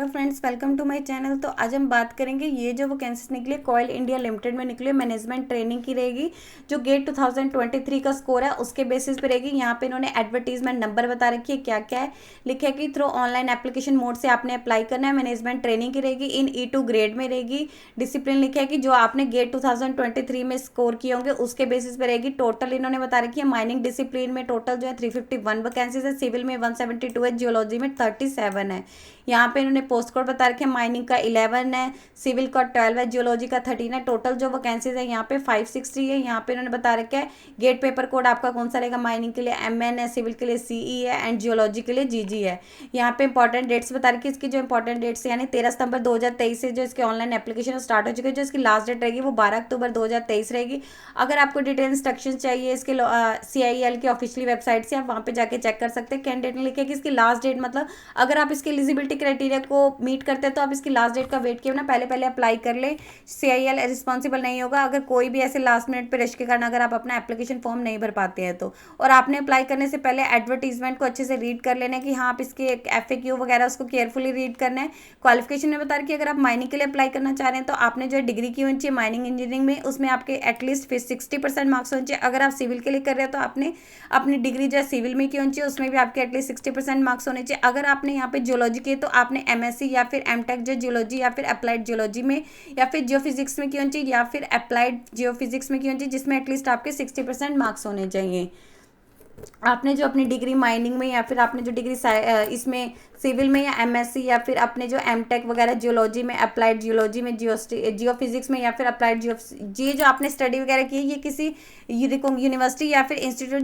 Hello friends, welcome to my channel. तो आज हम बात करेंगे ये जो वैकेंसीज निकली कॉयल इंडिया लिमिटेड में निकली मैनेजमेंट ट्रेनिंग की रहेगी। जो गेट 2023 का स्कोर है उसके बेसिस पे रहेगी। यहाँ पे इन्होंने एडवर्टीजमेंट नंबर बता रखी है, क्या क्या है लिखा है कि थ्रू ऑनलाइन एप्लीकेशन मोड से आपने अप्लाई करना है। मैनेजमेंट ट्रेनिंग की रहेगी, इन E2 ग्रेड में रहेगी। डिसिप्लिन लिखा है कि जो आपने गेट 2023 में स्कोर किए होंगे उसके बेसिस पे रहेगी। टोटल इन्होंने बता रखी है माइनिंग डिसिप्लिन में टोटल जो है 351 वैकेंसीज है, सिविल में 172 है, जियोलॉजी में 37 है। यहाँ पे इन्होंने पोस्ट कोड बता रखे हैं, माइनिंग का 11 है, सिविल का 12 है, जियोलॉजी का 13 है। टोटल जो वैकेंसीज है यहाँ पे 560 है। यहाँ पे इन्होंने बता रखा है गेट पेपर कोड आपका कौन सा रहेगा। माइनिंग के लिए MN है, सिविल के लिए CE है एंड जियोलॉजी के लिए GG है। यहाँ पे इंपॉर्टेंट डेट्स बता रखी है इसकी। जो इंपॉर्टेंट डेट्स यानी 13 सितंबर 2023 से जो इसके ऑनलाइन एप्लीकेशन स्टार्ट हो चुके हैं। जो इसकी लास्ट डेट रहेगी वो 12 अक्टूबर 2023 रहेगी। अगर आपको डिटेल इंस्ट्रक्शन चाहिए इसके CIL की ऑफिशियली वेबसाइट से, आप वहाँ पे जाके चेक कर सकते हैं। कैंडिडेट ने लिखा है कि इसकी लास्ट डेट मतलब अगर आप इसकी एलिजिबिलिटी क्राइटेरिया को मीट करते हैं तो आप इसकी लास्ट डेट का वेट किए ना, पहले अप्लाई कर ले। CIL रिस्पॉन्सिबल नहीं होगा अगर कोई भी ऐसे लास्ट मिनट पे रश के कारण अगर आप अपना एप्लीकेशन फॉर्म नहीं भर पाते हैं तो। और आपने अप्लाई करने से पहले एडवर्टीजमेंट को अच्छे से रीड कर लेना है कि हाँ आप इसके FAQ वगैरह उसको केयरफुली रीड करना है। क्वालिफिकेशन में बता रखी है अगर आप माइनिंग के लिए अप्लाई करना चाह रहे हैं तो आपने जो डिग्री की होनी चाहिए माइनिंग इंजीनियरिंग में, उसमें आपके एटलीस्ट 60% मार्क्स होने चाहिए। अगर आप सिविल के लिए कर रहे हैं तो आपने अपनी डिग्री जो है सिविल में की होनी चाहिए, उसमें भी आपके एटलीस्ट 60% मार्क्स होने चाहिए। अगर आपने यहाँ पे जियोलॉजी की तो आपने MSc या फिर MTech जो जियोलॉजी या फिर अप्लाइड जियोलॉजी में या फिर जियोफिजिक्स में की होनी चाहिए या फिर अप्लाइड जियोफिजिक्स में की होनी चाहिए, जिसमें एटलीस्ट आपके 60% मार्क्स होने चाहिए। आपने जो अपनी डिग्री माइनिंग में या फिर आपने जो डिग्री इसमें सिविल में या MSc या फिर अपने जो MTech वगैरह जियोलॉजी में, अप्लाइड जियोलॉजी में, जियोफिजिक्स में या फिर अप्लाइड ये जो आपने स्टडी वगैरह की है ये किसी यूनिवर्सिटी या फिर इंस्टीट्यूट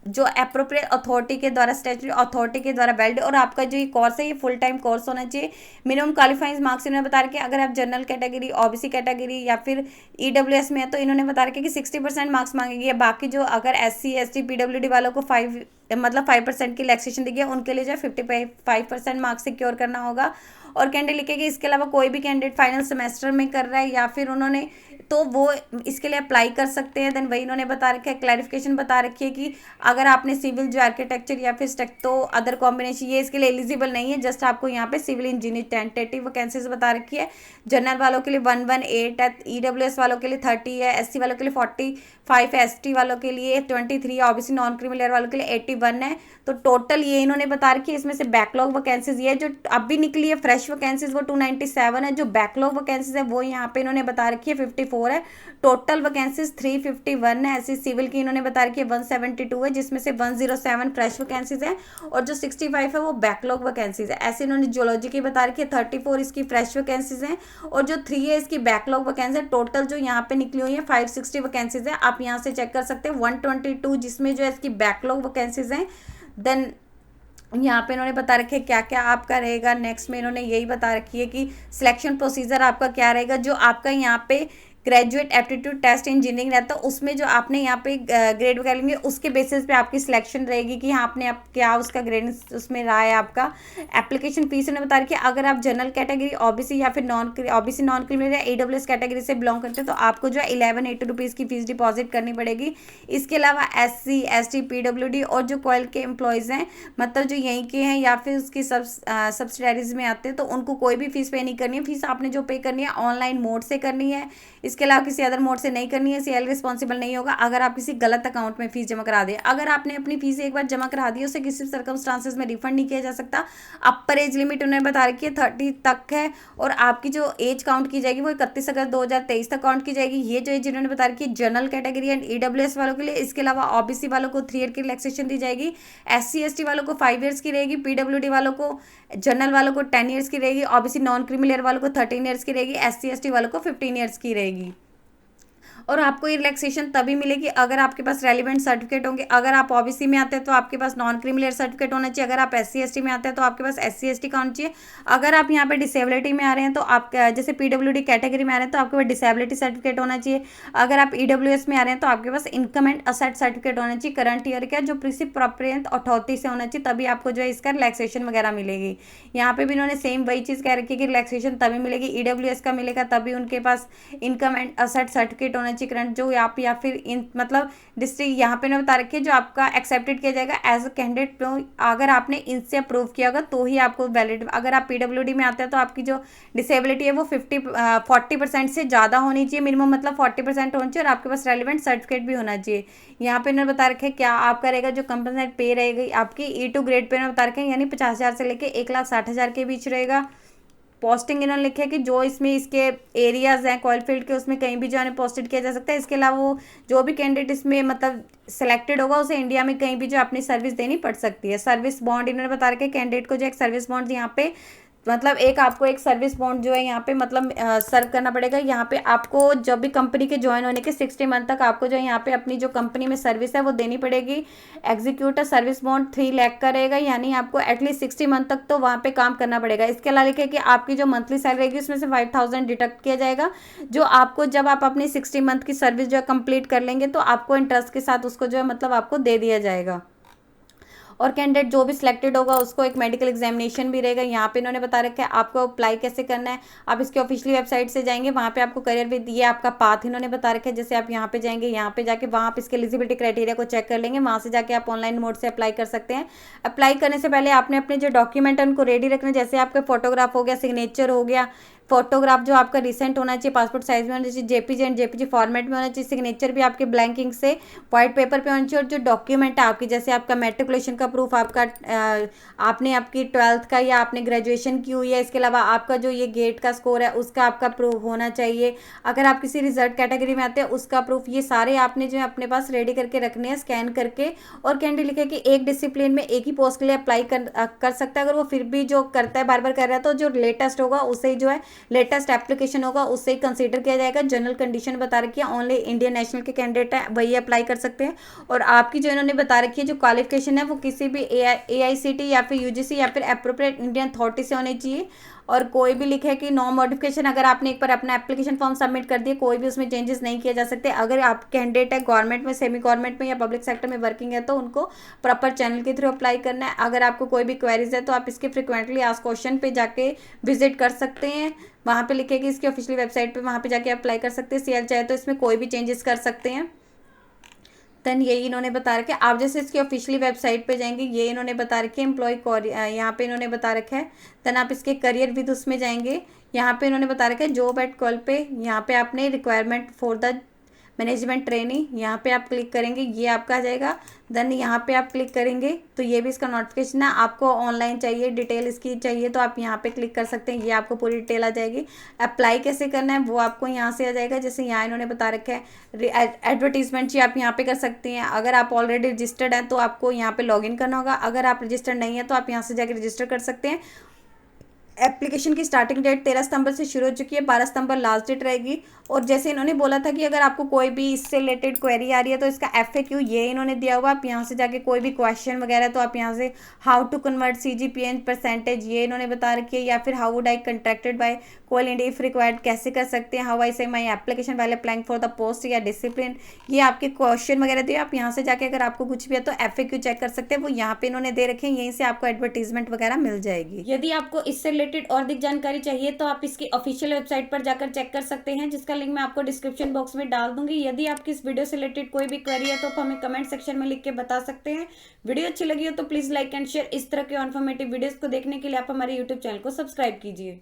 जो अप्रोप्रिएट अथॉरिटी के द्वारा, स्टैट्यूटरी अथॉरिटी के द्वारा वैलिड, और आपका जो ये कोर्स है ये फुल टाइम कोर्स होना चाहिए। मिनिमम क्वालिफाइंग मार्क्स इन्होंने बता रखे अगर आप जनरल कैटेगरी, OBC कैटेगरी या फिर EWS में है तो इन्होंने बता रखे कि 60% मार्क्स मांगेगी। बाकी जो अगर SC ST PWD वालों को 5% की रिलैक्सेशन दी गई उनके लिए जो है 55% मार्क्स सिक्योर करना होगा। और कैंडिडेट लिखेगी इसके अलावा कोई भी कैंडिडेट फाइनल सेमेस्टर में कर रहा है या फिर उन्होंने तो वो इसके लिए अप्लाई कर सकते हैं। देन वही इन्होंने बता रखा है, क्लैरिफिकेशन बता रखी है कि अगर आपने सिविल जो आर्किटेक्चर या फिर तो अदर कॉम्बिनेशन ये इसके लिए एलिजिबल नहीं है। जस्ट आपको यहाँ पे सिविल इंजीनियर टेंटेटिव वैकेंसीज बता रखी है। जनरल वालों के लिए 118 है, EWS वालों के लिए 30 है, SC वालों के लिए 45 है, ST वालों के लिए 23 है, OBC नॉन क्रिमिनल वालों के लिए 81 है। तो टोटल ये इन्होंने बता रखी है। इसमें से बैकलॉग वैकेंसीज ये जो अभी निकली है फ्रेश वैकेंसीज वो 297 है। जो बैकलॉग वैकेंसीज है वो यहाँ पे इन्होंने बता रखी है 54 है। टोटल वैकेंसीज 351 है। ऐसी सिविल की इन्होंने बता रखी है 172 है, जिसमें से 107 फ्रेश वैकेंसीज है और जो 65 है वो बैकलॉग वैकेंसीज है। ऐसे इन्होंने जियोलॉजी की बता रखी है 34 इसकी फ्रेश वैकेंसीज है और जो 3 है इसकी बैकलॉग वैकेंसी है। टोटल जो यहाँ पे निकली हुई है 560 वैकेंसीज है। आप यहाँ से चेक कर सकते हैं 122 जिसमें जो है इसकी बैकलॉग वैकेंसीज हैं। देन यहाँ पे इन्होंने बता रखे क्या क्या आपका रहेगा। नेक्स्ट में इन्होंने यही बता रखी है कि सिलेक्शन प्रोसीजर आपका क्या रहेगा। जो आपका यहाँ पे ग्रेजुएट एप्टीट्यूड टेस्ट इंजीनियरिंग रहता है उसमें जो आपने यहाँ पे ग्रेड वगैरह लेंगे उसके बेसिस पे आपकी सिलेक्शन रहेगी कि हाँ आपने आप क्या उसका ग्रेड उसमें रहा है। आपका एप्लीकेशन फीस उन्होंने बता रखी है अगर आप जनरल कैटेगरी, OBC या फिर OBC नॉन क्रिमिनल या EWS कैटेगरी से बिलोंग करते हैं तो आपको जो है 1180 रुपीज़ की फीस डिपॉजिट करनी पड़ेगी। इसके अलावा SC ST PWD और जो कॉयल के एम्प्लॉयज़ हैं मतलब जो यहीं के हैं या फिर उसकी सब्सिडरीज में आते हैं तो उनको कोई भी फीस पे नहीं करनी है। फीस आपने जो पे करनी है ऑनलाइन मोड से करनी है, इसके अलावा किसी अदर मोड से नहीं करनी है। CIL रिस्पॉन्सिबल नहीं होगा अगर आप किसी गलत अकाउंट में फीस जमा करा दें। अगर आपने अपनी फीस एक बार जमा करा दी उसे किसी सर्कमस्टांसेस में रिफंड नहीं किया जा सकता। अपर एज लिमिट उन्होंने बता रखी है 30 तक है और आपकी जो एज काउंट की जाएगी वो 31 अगस्त 2023 तक काउंट की जाएगी। ये जो एज इन्होंने बता रखी है जनरल कैटेगरी एंड EWS वालों के लिए। इसके अलावा OBC वालों को 3 ईयर की रिलैक्सेशन दी जाएगी, SC ST वालों को 5 ईयर्स की रहेगी, PWD वालों को, जनरल वालों को 10 ईयर्स की रहेगी, OBC नॉन क्रिमिनल वालों को 13 ईयर्स की रहेगी, SC ST वालों को 15 ईयर्स की रहेगी। और आपको ये रिलैक्सेशन तभी मिलेगी अगर आपके पास रेलिवेंट सर्टिफिकेट होंगे। अगर आप OBC में आते हैं तो आपके पास नॉन क्रिमिनल सर्टिफिकेट होना चाहिए। अगर आप SC ST में आते हैं तो आपके पास SC ST का होना चाहिए। अगर आप यहाँ पे डिसेबिलिटी में आ रहे हैं तो आप जैसे PWD कैटेगरी में आ रहे हैं तो आपके पास डिसेबिलिटी सर्टिफिकेट होना चाहिए। अगर आप EWS में आ रहे हैं तो आपके पास इनकम एंड असेट सर्टिफिकेट होना चाहिए करंट ईयर का, जो प्रोप्रिएंट अथॉरिटी से होना चाहिए, तभी आपको जो है इसका रिलैक्सेशन वगैरह मिलेगी। यहाँ पे भी इन्होंने सेम वही चीज़ कह रखी है कि रिलैक्सेशन तभी मिलेगी, EWS का मिलेगा तभी उनके पास इनकम एंड असेट सर्टिफिकेट होना चाहिए करंट जो आप, या फिर इन मतलब डिस्ट्रिक्ट यहाँ पे बता रखिए जो आपका एक्सेप्टेड किया जाएगा एज अ कैंडिडेट। अगर आपने इनसे अप्रूव किया होगा तो ही आपको वैलिड। अगर आप पीडब्ल्यूडी में आते हैं तो आपकी जो डिसेबिलिटी है वो 40% से ज़्यादा होनी चाहिए मिनिमम, मतलब 40% होनी चाहिए, और आपके पास रेलिवेंट सर्टिफिकेट भी होना चाहिए। यहाँ पे इन्होंने बता रखे क्या आपका रहेगा जो कंपनसेट पे रहेगी आपकी E2 ग्रेड पे बता रखे हैं, यानी 50,000 से लेके 1,60,000 के बीच रहेगा। पोस्टिंग इन्होंने लिखा है कि जो इसमें इसके एरियाज हैं कॉल फील्ड के उसमें कहीं भी जो है पोस्टेड किया जा सकता है। इसके अलावा वो जो भी कैंडिडेट इसमें मतलब सिलेक्टेड होगा उसे इंडिया में कहीं भी जो अपनी सर्विस देनी पड़ सकती है। सर्विस बॉन्ड इन्होंने बता रखे कैंडिडेट को जो एक सर्विस बॉन्ड यहाँ पे मतलब एक आपको एक सर्विस बॉन्ड जो है यहाँ पे मतलब सर्व करना पड़ेगा। यहाँ पे आपको जब भी कंपनी के ज्वाइन होने के 60 मंथ तक आपको जो है यहाँ पे अपनी जो कंपनी में सर्विस है वो देनी पड़ेगी। एग्जीक्यूटिव सर्विस बॉन्ड 3 लाख का रहेगा, यानी आपको एटलीस्ट 60 मंथ तक तो वहाँ पे काम करना पड़ेगा। इसके अलावा लिखे कि आपकी जो मंथली सैलरी रहेगी उसमें से 5,000 डिडक्ट किया जाएगा, जो आपको जब आप अपनी 60 मंथ की सर्विस जो है कंप्लीट कर लेंगे तो आपको इंटरेस्ट के साथ उसको जो है मतलब आपको दे दिया जाएगा। और कैंडिडेट जो भी सिलेक्टेड होगा उसको एक मेडिकल एग्जामिनेशन भी रहेगा। यहाँ पे इन्होंने बता रखा है आपको अप्लाई कैसे करना है। आप इसके ऑफिशियली वेबसाइट से जाएंगे, वहाँ पे आपको करियर विद ये आपका पाथ इन्होंने बता रखा है। जैसे आप यहाँ पे जाएंगे, यहाँ पे जाके वहाँ आप इसके एलिजिबिलिटी क्राइटेरिया को चेक कर लेंगे, वहाँ से जाके आप ऑनलाइन मोड से अप्लाई कर सकते हैं। अप्लाई करने से पहले आपने अपने जो डॉक्यूमेंट है उनको रेडी रखना, जैसे आपका फोटोग्राफ हो गया, सिग्नेचर हो गया, फोटोग्राफ जो आपका रिसेंट होना चाहिए, पासपोर्ट साइज में होना चाहिए, जेपीजी एंड जेपीजी फॉर्मेट में होना चाहिए, सिग्नेचर भी आपके ब्लैंक इंक से व्हाइट पेपर पे होना चाहिए। और जो डॉक्यूमेंट है आपकी, जैसे आपका मेट्रिकुलेशन का प्रूफ, आपका आपने आपकी 12th का या आपने ग्रेजुएशन की हुई है, इसके अलावा आपका जो ये गेट का स्कोर है उसका आपका प्रूफ होना चाहिए। अगर आप किसी रिजर्व कैटेगरी में आते हैं उसका प्रूफ, ये सारे आपने जो है अपने पास रेडी करके रखने हैं स्कैन करके। और कैंडिडेट लिखे कि एक डिसिप्लिन में एक ही पोस्ट के लिए अप्लाई कर सकता है। अगर वो फिर भी जो करता है बार बार कर रहा है तो जो लेटेस्ट होगा उसे जो है लेटेस्ट एप्लीकेशन होगा उससे ही कंसीडर किया जाएगा। जनरल कंडीशन बता रखी है, ओनली इंडियन नेशनल के कैंडिडेट है वही अप्लाई कर सकते हैं। और आपकी जो इन्होंने बता रखी है जो क्वालिफिकेशन है वो किसी भी AICT या फिर UGC या फिर अप्रोप्रिएट इंडियन अथॉरिटी से होनी चाहिए। और कोई भी लिखे कि नो मॉडिफिकेशन, अगर आपने एक बार अपना एप्लीकेशन फॉर्म सबमिट कर दिया कोई भी उसमें चेंजेस नहीं किए जा सकते। अगर आप कैंडिडेट है गवर्नमेंट में, सेमी गवर्नमेंट में या पब्लिक सेक्टर में वर्किंग है तो उनको प्रॉपर चैनल के थ्रू अप्लाई करना है। अगर आपको कोई भी क्वेरीज है तो आप इसके फ्रिक्वेंटली आस्क्ड क्वेश्चन पे जाके विजिट कर सकते हैं, वहाँ पे लिखेगी इसकी ऑफिशियल वेबसाइट पे, वहाँ पे जाके अप्लाई कर सकते हैं। CL चाहे तो इसमें कोई भी चेंजेस कर सकते हैं। देन यही इन्होंने बता रखा है, आप जैसे इसकी ऑफिशियली वेबसाइट पे जाएंगे ये इन्होंने बता रखे एम्प्लॉय यहाँ पे इन्होंने बता रखा है। देन आप इसके करियर विद उसमें जाएंगे, यहाँ पे इन्होंने बता रखा है जॉब एट कॉल पे, यहाँ पे आपने requirement for the management training यहाँ पे आप क्लिक करेंगे, ये आपका आ जाएगा। देन यहाँ पे आप क्लिक करेंगे तो ये भी इसका नोटिफिकेशन है। आपको ऑनलाइन चाहिए, डिटेल इसकी चाहिए तो आप यहाँ पे क्लिक कर सकते हैं, ये आपको पूरी डिटेल आ जाएगी। अप्लाई कैसे करना है वो आपको यहाँ से आ जाएगा। जैसे यहाँ इन्होंने बता रखा है एडवर्टीजमेंट चाहिए आप यहाँ पे कर सकते हैं। अगर आप ऑलरेडी रजिस्टर्ड हैं तो आपको यहाँ पे लॉगिन करना होगा, अगर आप रजिस्टर्ड नहीं है तो आप यहाँ से जाकर रजिस्टर कर सकते हैं। एप्लीकेशन की स्टार्टिंग डेट 13 सितंबर से शुरू हो चुकी है, 12 सितंबर लास्ट डेट रहेगी। और जैसे इन्होंने बोला था कि अगर आपको कोई भी इससे रिलेटेड क्वेरी आ रही है तो इसका FAQ ये इन्होंने दिया हुआ, आप यहाँ से जाके कोई भी क्वेश्चन वगैरह तो आप यहाँ से how to convert CGPA in percentage ये इन्होंने बता रखी है, या फिर how would I contracted by coal India if required कैसे कर सकते हैं, how I say my application वाले अप्लाइंग फॉर द पोस्ट या डिसिप्लिन, ये आपके क्वेश्चन वगैरह दिए। आप यहाँ से जाके अगर आपको कुछ भी है तो FAQ चेक कर सकते हैं, वो यहाँ पे इन्होंने दे रखे हैं, यहीं से आपको एडवर्टीजमेंट वगैरह मिल जाएगी। यदि आपको इससे रिलेटेड और अधिक जानकारी चाहिए तो आप इसकी ऑफिशियल वेबसाइट पर जाकर चेक कर सकते हैं, जिसका लिंक मैं आपको डिस्क्रिप्शन बॉक्स में डाल दूंगी। यदि आपकी इस वीडियो से रिलेटेड कोई भी क्वेरी है तो आप हमें कमेंट सेक्शन में लिख के बता सकते हैं। वीडियो अच्छी लगी हो तो प्लीज लाइक एंड शेयर। इस तरह के इन्फॉर्मेटिव वीडियोस को देखने के लिए आप हमारे यूट्यूब चैनल को सब्सक्राइब कीजिए।